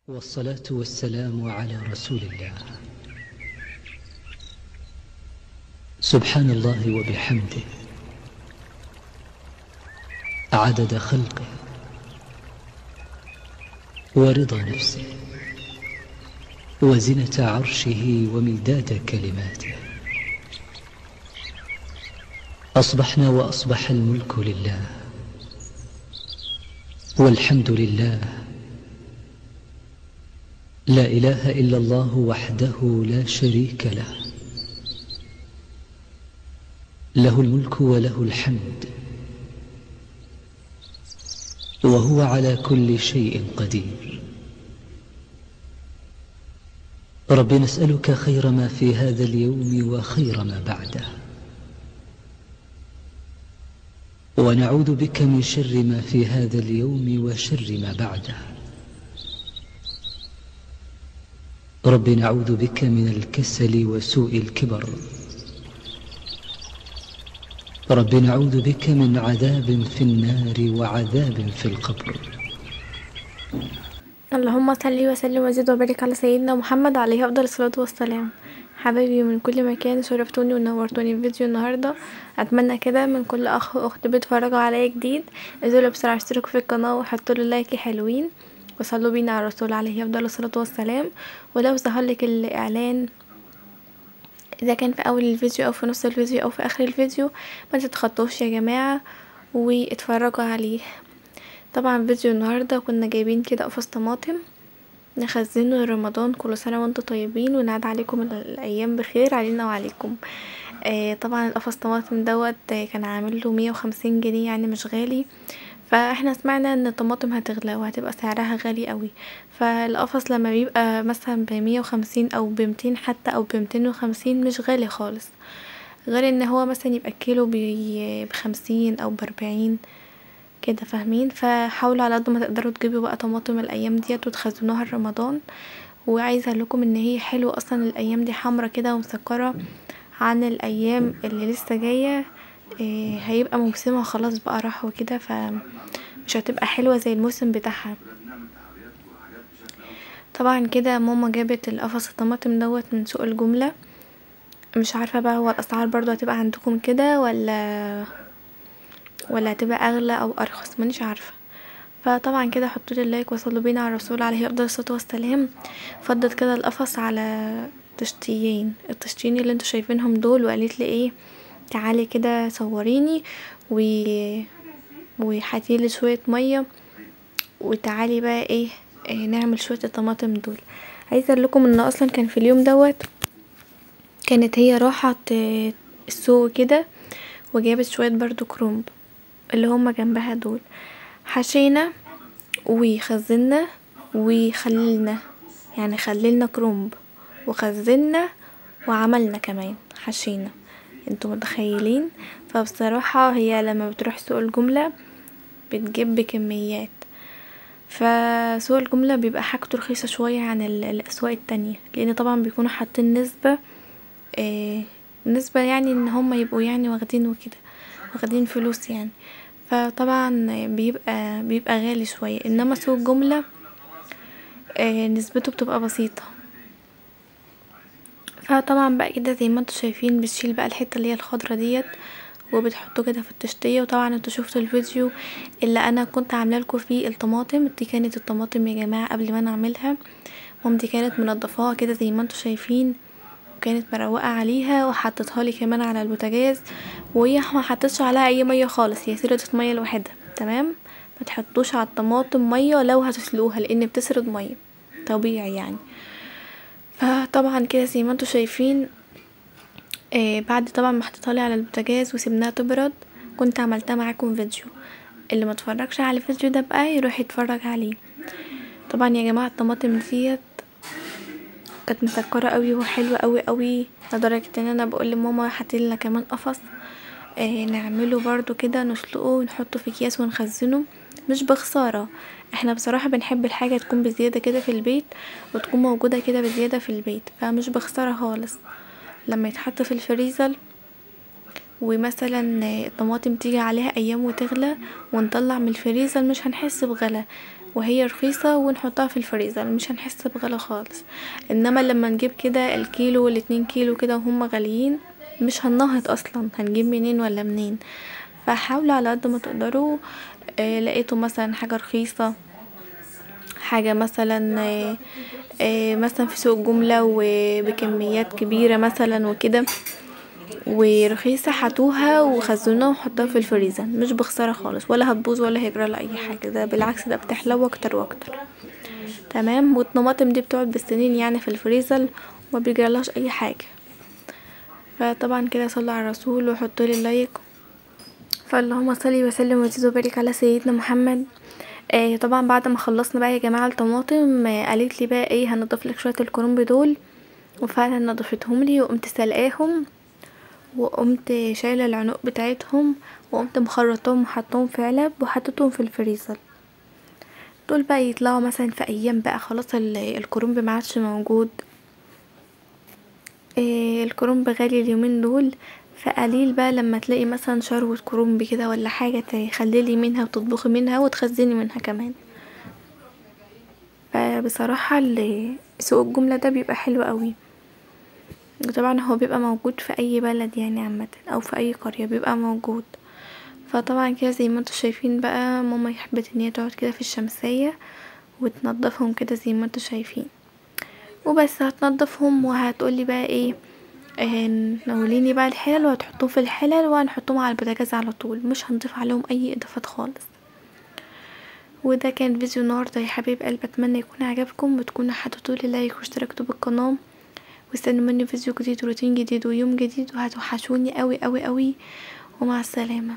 والصلاة والسلام على رسول الله. سبحان الله وبحمده عدد خلقه ورضا نفسه وزنة عرشه ومداد كلماته. أصبحنا وأصبح الملك لله والحمد لله، لا إله إلا الله وحده لا شريك له، له الملك وله الحمد وهو على كل شيء قدير. رب نسألك خير ما في هذا اليوم وخير ما بعده، ونعوذ بك من شر ما في هذا اليوم وشر ما بعده. رب نعوذ بك من الكسل وسوء الكبر. رب نعوذ بك من عذاب في النار وعذاب في القبر. اللهم صل وسلم وزد وبارك على سيدنا محمد عليه افضل الصلاه والسلام. حبايبي من كل مكان، شرفتوني ونورتوني في فيديو النهارده. اتمنى كده من كل اخ واخت بيتفرجوا عليا جديد انزلوا بسرعه اشتركوا في القناه وحطوا لي لايك حلوين وصلوا بينا على الرسول عليه افضل الصلاه والسلام. ولو ظهرلك الاعلان اذا كان في اول الفيديو او في نص الفيديو او في اخر الفيديو ما تتخطوش يا جماعه واتفرجوا عليه. طبعا فيديو النهارده كنا جايبين كده قفص طماطم نخزنه لرمضان. كل سنه وانتم طيبين ونعاد عليكم الايام بخير علينا وعليكم. طبعا القفص طماطم دوت كان عامل له 150 جنيه، يعني مش غالي. فاحنا سمعنا ان الطماطم هتغلى وهتبقى سعرها غالي قوي، فالقفص لما بيبقى مثلا ب150 او ب200 حتى او ب250 مش غالي خالص، غير ان هو مثلا يبقى الكيلو ب50 او ب40 كده، فاهمين؟ فحاولوا على قد ما تقدروا تجيبوا بقى طماطم الايام ديت وتخزنوها لرمضان. وعايزه لكم ان هي حلوه اصلا الايام دي، حمرة كده ومسكره عن الايام اللي لسه جايه. هيبقى موسمها خلاص بقى راح وكده، فمش هتبقى حلوه زي الموسم بتاعها. طبعا كده ماما جابت القفص الطماطم دوت من سوق الجمله. مش عارفه بقى هو الاسعار برضو هتبقى عندكم كده ولا هتبقى اغلى او ارخص، مانيش عارفه. فطبعا كده حطولي اللايك وصلوا بينا على الرسول عليه افضل الصلاه والسلام. فضت كده القفص على الطشتين اللي انتوا شايفينهم دول، وقالت لي ايه تعالي كده صوريني وحطيلي شويه ميه وتعالي بقى ايه نعمل شويه الطماطم دول. عايزه اقول لكم ان اصلا كان في اليوم دوت كانت هي راحت السوق كده وجابت شويه برضو كرومب اللي هما جنبها دول. حشينا وخزنا وخللنا، يعني خللنا كرومب وخزنا وعملنا كمان حشينا، انتوا متخيلين؟ فبصراحة هي لما بتروح سوق الجملة بتجيب بكميات، فسوق الجملة بيبقى حاجته رخيصة شوية عن الاسواق التانية، لان طبعا بيكونوا حاطين نسبة يعني ان هم يبقوا يعني واخدين وكده، واخدين فلوس يعني. فطبعا بيبقى غالي شوية، انما سوق الجملة نسبته بتبقى بسيطة. فطبعا بقى كده زي ما انتوا شايفين بتشيل بقى الحتة اللي هي الخضرة ديت وبتحطه كده في التشتية. وطبعا انتوا شفتوا الفيديو اللي انا كنت عامله لكم فيه الطماطم دي، كانت الطماطم يا جماعة قبل ما انا اعملها مامتي كانت منضفاها كده زي ما انتوا شايفين، وكانت مروقة عليها وحطتها لي كمان على البوتاجاز، وهي ما حطتش عليها اي مية خالص، هي سردت مية لوحدها. تمام، ما تحطوش على الطماطم مية لو هتسلقوها لان بتسرد مية طبيعي يعني. فطبعا كده زي ما انتوا شايفين بعد طبعا ما حطيتها على البوتاجاز وسيبناها تبرد كنت عملتها معاكم فيديو، اللي ما اتفرجش على الفيديو ده بقى يروح يتفرج عليه. طبعا يا جماعه الطماطم ديت كانت مسكره قوي وحلوه قوي قوي، لدرجه ان انا بقول لماما هاتلنا كمان قفص نعمله برضو كده نسلقه ونحطه في اكياس ونخزنه، مش بخساره. احنا بصراحه بنحب الحاجه تكون بزياده كده في البيت وتكون موجوده كده بزياده في البيت، فمش بخساره خالص لما يتحط في الفريزر. ومثلا الطماطم تيجي عليها ايام وتغلى ونطلع من الفريزر مش هنحس بغلا، وهي رخيصة ونحطها في الفريزر مش هنحس بغلا خالص. انما لما نجيب كده الكيلو وال2 كيلو كده وهم غاليين مش هننهض اصلا، هنجيب منين ولا منين. فحاولوا على قد ما تقدروا لقيتوا مثلا حاجة رخيصة، حاجة مثلا مثلا في سوق جملة وبكميات كبيرة مثلا وكده ورخيصة، هاتوها وخزنوها وحطوها في الفريزر مش بخسارة خالص، ولا هتبوظ ولا هيجرالها اي حاجة، ده بالعكس ده بتحلو اكتر واكتر. تمام. والطماطم دي بتقعد بالسنين يعني في الفريزر وما بيجرالهاش اي حاجة. فطبعا كده صلوا على الرسول وحطولي اللايك. فاللهم صلي وسلم وزيد وبارك على سيدنا محمد. طبعا بعد ما خلصنا بقى يا جماعه الطماطم قالت لي بقى ايه هنضيف لك شويه الكرنب دول، وفعلا نضفتهم لي وقمت سلقاهم وقمت شايله العنق بتاعتهم وقمت مخرطاهم وحطهم في علب وحطيتهم في الفريزر. دول بقى يطلعوا مثلا في ايام بقى خلاص الكرنب ما عادش موجود. الكرنب غالي اليومين دول، فقليل بقى لما تلاقي مثلا شروة كرنب كده ولا حاجة تخللي منها وتطبخي منها وتخزني منها كمان. فبصراحة سوق الجملة ده بيبقى حلو قوي، وطبعا هو بيبقى موجود في اي بلد يعني عامة او في اي قرية بيبقى موجود. فطبعا كده زي ما انتوا شايفين بقى ماما حبت ان هي تقعد كده في الشمسية وتنضفهم كده زي ما انتوا شايفين وبس. هتنضفهم وهتقولي بقى ايه نوليني بقى الحلل وهتحطوهم في الحلل وهنحطهم على البوتاجاز على طول، مش هنضيف عليهم اي اضافات خالص. وده كان فيديو النهارده يا حبيب قلبي، اتمنى يكون عجبكم وتكونوا حطيتولي لايك واشتركتوا بالقناه، واستنوا مني فيديو جديد وروتين جديد ويوم جديد، وهتوحشوني قوي قوي قوي. ومع السلامه.